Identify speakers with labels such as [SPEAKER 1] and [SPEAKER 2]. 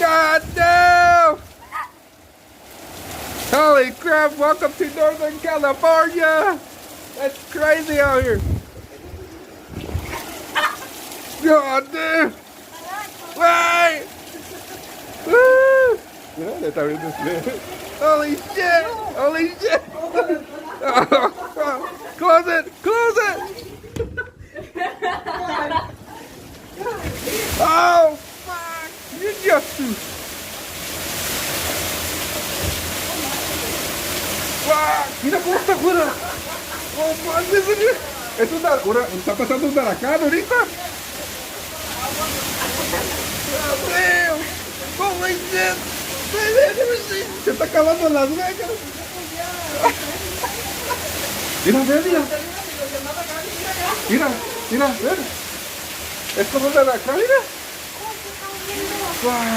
[SPEAKER 1] God no! Holy crap, welcome to Northern California! That's crazy out here. God damn! Wait! Woo! Yeah, they thought it was good. Holy shit! Holy shit! Close it! Close it! Oh, fuck! You just... ¡Wow! ¡Mira cómo está afuera! ¡Oh, man! Es está pasando un huracán ahorita. ¡Damn! ¡Holy shit! Se está acabando Las Vegas. Mira, mira. Mira, mira, mira. Es como un huracán, mira. ¡Wow!